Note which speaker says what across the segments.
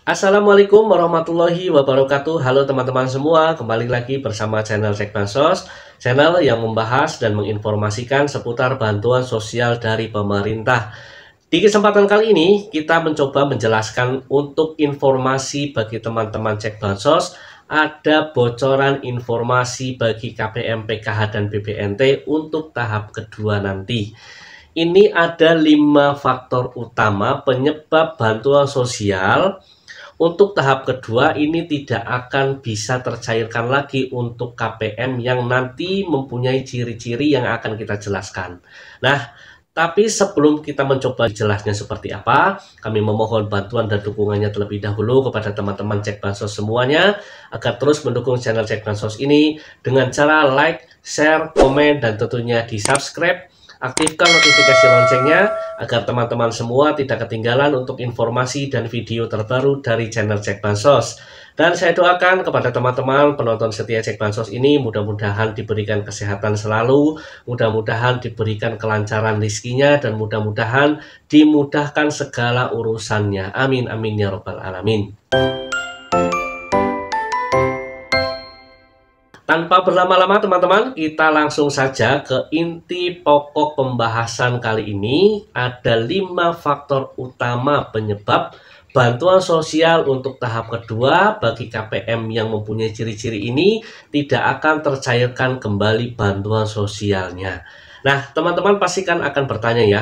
Speaker 1: Assalamualaikum warahmatullahi wabarakatuh. Halo teman-teman semua, kembali lagi bersama channel Cek Bansos, channel yang membahas dan menginformasikan seputar bantuan sosial dari pemerintah. Di kesempatan kali ini, kita mencoba menjelaskan untuk informasi bagi teman-teman Cek Bansos, ada bocoran informasi bagi KPM, PKH, dan BPNT untuk tahap kedua nanti. Ini ada 5 faktor utama penyebab bantuan sosial untuk tahap kedua ini tidak akan bisa tercairkan lagi untuk KPM yang nanti mempunyai ciri-ciri yang akan kita jelaskan. Nah, tapi sebelum kita mencoba jelasnya seperti apa, kami memohon bantuan dan dukungannya terlebih dahulu kepada teman-teman Cek Bansos semuanya, agar terus mendukung channel Cek Bansos ini dengan cara like, share, komen, dan tentunya di subscribe. Aktifkan notifikasi loncengnya agar teman-teman semua tidak ketinggalan untuk informasi dan video terbaru dari channel Cek Bansos. Dan saya doakan kepada teman-teman penonton setia Cek Bansos ini mudah-mudahan diberikan kesehatan selalu, mudah-mudahan diberikan kelancaran rezekinya, dan mudah-mudahan dimudahkan segala urusannya. Amin amin ya robbal alamin. Tanpa berlama-lama teman-teman, kita langsung saja ke inti pokok pembahasan kali ini. Ada 5 faktor utama penyebab bantuan sosial untuk tahap kedua bagi KPM yang mempunyai ciri-ciri ini tidak akan tercairkan kembali bantuan sosialnya. Nah, teman-teman pastikan akan bertanya ya,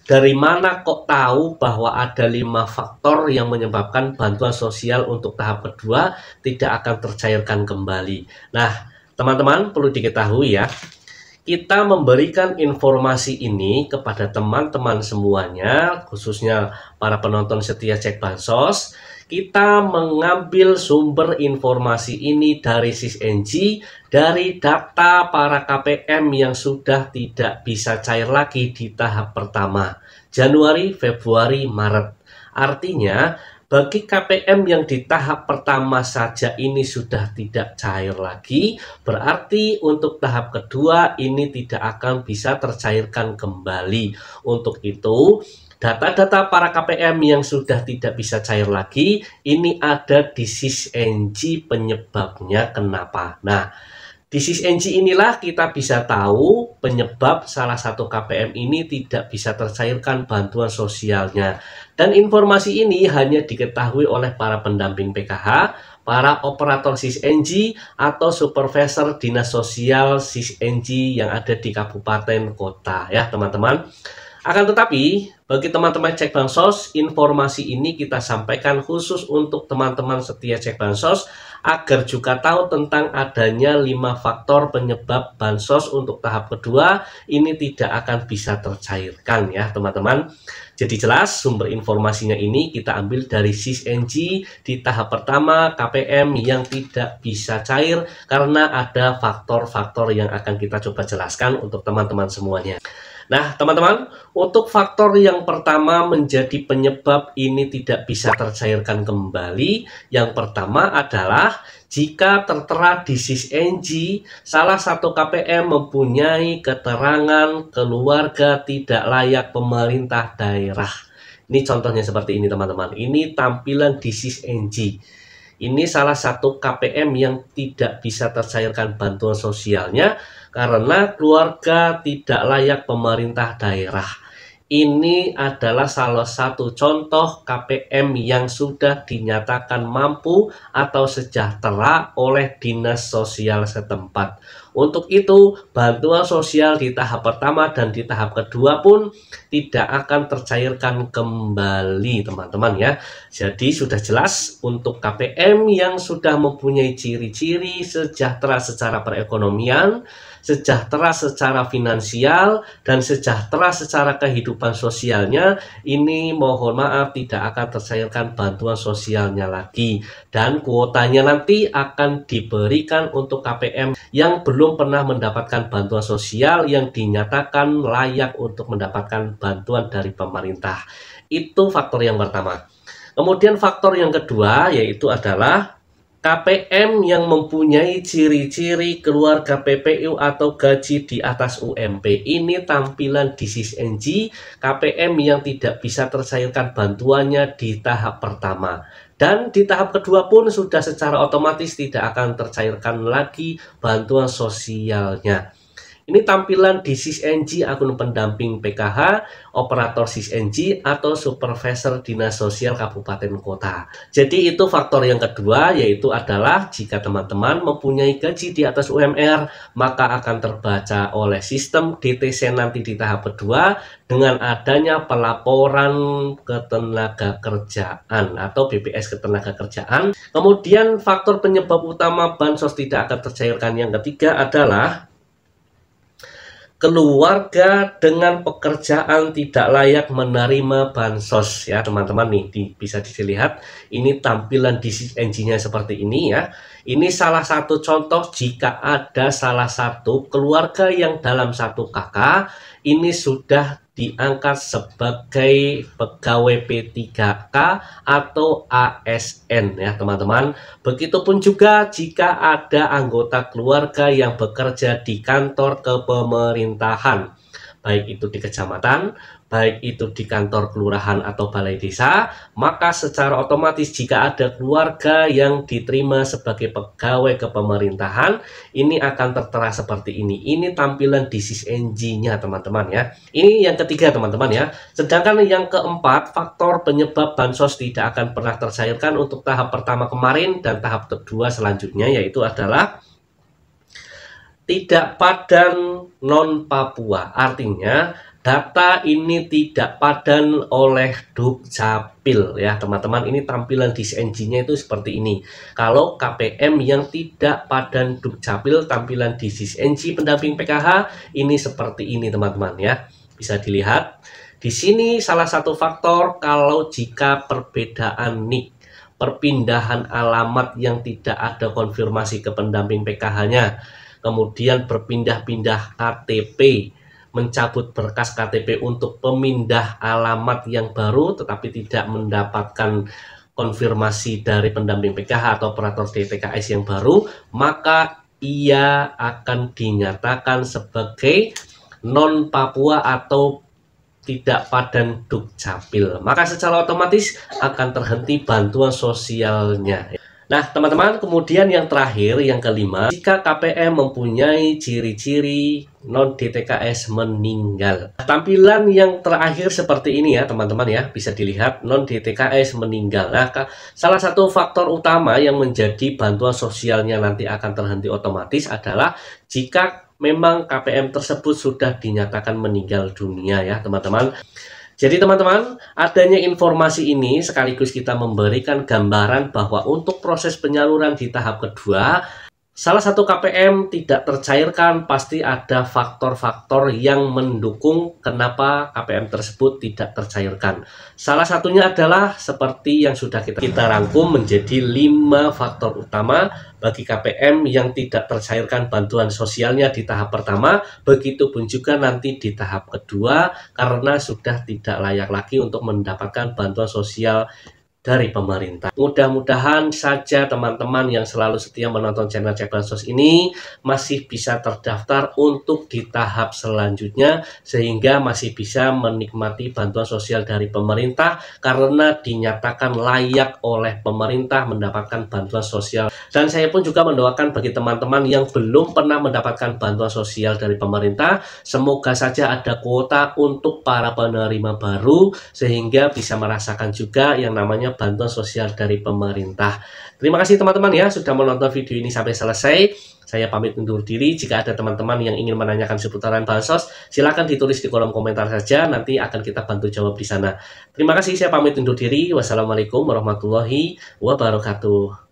Speaker 1: dari mana kok tahu bahwa ada 5 faktor yang menyebabkan bantuan sosial untuk tahap kedua tidak akan tercairkan kembali? Nah, teman-teman perlu diketahui ya, kita memberikan informasi ini kepada teman-teman semuanya, khususnya para penonton setia Cek Bansos. Kita mengambil sumber informasi ini dari SISNG, dari data para KPM yang sudah tidak bisa cair lagi di tahap pertama, Januari, Februari, Maret. Artinya, bagi KPM yang di tahap pertama saja ini sudah tidak cair lagi, berarti untuk tahap kedua ini tidak akan bisa tercairkan kembali. Untuk itu, data-data para KPM yang sudah tidak bisa cair lagi, ini ada di SISNG penyebabnya kenapa. Nah, di SISNG inilah kita bisa tahu penyebab salah satu KPM ini tidak bisa tercairkan bantuan sosialnya. Dan informasi ini hanya diketahui oleh para pendamping PKH, para operator SISNG, atau supervisor dinas sosial SISNG yang ada di kabupaten kota ya teman-teman. Akan tetapi, bagi teman-teman Cek Bansos, informasi ini kita sampaikan khusus untuk teman-teman setia Cek Bansos, agar juga tahu tentang adanya 5 faktor penyebab bansos untuk tahap kedua, ini tidak akan bisa tercairkan ya teman-teman. Jadi jelas sumber informasinya ini kita ambil dari SISNG di tahap pertama KPM yang tidak bisa cair karena ada faktor-faktor yang akan kita coba jelaskan untuk teman-teman semuanya. Nah teman-teman, untuk faktor yang pertama menjadi penyebab ini tidak bisa tercairkan kembali, yang pertama adalah jika tertera di SISNG salah satu KPM mempunyai keterangan keluarga tidak layak pemerintah daerah. Ini contohnya seperti ini teman-teman, ini tampilan di SISNG. Ini salah satu KPM yang tidak bisa tercairkan bantuan sosialnya karena keluarga tidak layak pemerintah daerah. Ini adalah salah satu contoh KPM yang sudah dinyatakan mampu atau sejahtera oleh dinas sosial setempat. Untuk itu, bantuan sosial di tahap pertama dan di tahap kedua pun tidak akan tercairkan kembali, teman-teman ya. Jadi sudah jelas untuk KPM yang sudah mempunyai ciri-ciri sejahtera secara perekonomian, sejahtera secara finansial, dan sejahtera secara kehidupan sosialnya, ini mohon maaf tidak akan tercairkan bantuan sosialnya lagi. Dan kuotanya nanti akan diberikan untuk KPM yang belum pernah mendapatkan bantuan sosial yang dinyatakan layak untuk mendapatkan bantuan dari pemerintah. Itu faktor yang pertama. Kemudian faktor yang kedua yaitu adalah KPM yang mempunyai ciri-ciri keluarga PPU atau gaji di atas UMP. Ini tampilan di SISNG KPM yang tidak bisa tercairkan bantuannya di tahap pertama. Dan di tahap kedua pun sudah secara otomatis tidak akan tercairkan lagi bantuan sosialnya. Ini tampilan di SISNG akun pendamping PKH, operator SISNG, atau supervisor dinas sosial kabupaten kota. Jadi itu faktor yang kedua, yaitu adalah jika teman-teman mempunyai gaji di atas UMR, maka akan terbaca oleh sistem DTC nanti di tahap kedua dengan adanya pelaporan ketenaga kerjaan atau BPS ketenaga kerjaan. Kemudian faktor penyebab utama bansos tidak akan tercairkan yang ketiga adalah keluarga dengan pekerjaan tidak layak menerima bansos ya teman-teman. Nih bisa dilihat ini tampilan di SISNG-nya seperti ini ya. Ini salah satu contoh jika ada salah satu keluarga yang dalam satu kakak ini sudah diangkat sebagai pegawai P3K atau ASN ya teman-teman. Begitupun juga jika ada anggota keluarga yang bekerja di kantor kepemerintahan, baik itu di kecamatan, baik itu di kantor kelurahan atau balai desa, maka secara otomatis jika ada keluarga yang diterima sebagai pegawai kepemerintahan, ini akan tertera seperti ini. Ini tampilan di SISNG-nya teman-teman ya. Ini yang ketiga teman-teman ya. Sedangkan yang keempat, faktor penyebab bansos tidak akan pernah tercairkan untuk tahap pertama kemarin dan tahap kedua selanjutnya, yaitu adalah tidak padan non-Papua. Artinya data ini tidak padan oleh Dukcapil ya teman-teman. Ini tampilan di SISNG-nya itu seperti ini. Kalau KPM yang tidak padan Dukcapil, tampilan di SISNG pendamping PKH ini seperti ini teman-teman ya. Bisa dilihat di sini salah satu faktor kalau jika perbedaan NIK, perpindahan alamat yang tidak ada konfirmasi ke pendamping PKH-nya, kemudian berpindah-pindah KTP, mencabut berkas KTP untuk pemindah alamat yang baru tetapi tidak mendapatkan konfirmasi dari pendamping PKH atau operator DTKS yang baru, maka ia akan dinyatakan sebagai non-Papua atau tidak padan Dukcapil. Maka secara otomatis akan terhenti bantuan sosialnya. Nah teman-teman, kemudian yang terakhir, yang kelima, jika KPM mempunyai ciri-ciri non-DTKS meninggal. Tampilan yang terakhir seperti ini ya teman-teman ya, bisa dilihat non-DTKS meninggal. Nah, salah satu faktor utama yang menjadi bantuan sosialnya nanti akan terhenti otomatis adalah jika memang KPM tersebut sudah dinyatakan meninggal dunia ya teman-teman. Jadi teman-teman, adanya informasi ini sekaligus kita memberikan gambaran bahwa untuk proses penyaluran di tahap kedua, salah satu KPM tidak tercairkan, pasti ada faktor-faktor yang mendukung kenapa KPM tersebut tidak tercairkan. Salah satunya adalah seperti yang sudah kita rangkum menjadi 5 faktor utama bagi KPM yang tidak tercairkan bantuan sosialnya di tahap pertama, begitupun juga nanti di tahap kedua karena sudah tidak layak lagi untuk mendapatkan bantuan sosial dari pemerintah. Mudah-mudahan saja teman-teman yang selalu setia menonton channel Cek Bansos ini masih bisa terdaftar untuk di tahap selanjutnya sehingga masih bisa menikmati bantuan sosial dari pemerintah karena dinyatakan layak oleh pemerintah mendapatkan bantuan sosial. Dan saya pun juga mendoakan bagi teman-teman yang belum pernah mendapatkan bantuan sosial dari pemerintah, semoga saja ada kuota untuk para penerima baru sehingga bisa merasakan juga yang namanya bantuan sosial dari pemerintah. Terima kasih teman-teman ya sudah menonton video ini sampai selesai. Saya pamit undur diri. Jika ada teman-teman yang ingin menanyakan seputaran bansos, silakan ditulis di kolom komentar saja. Nanti akan kita bantu jawab di sana. Terima kasih, saya pamit undur diri. Wassalamualaikum warahmatullahi wabarakatuh.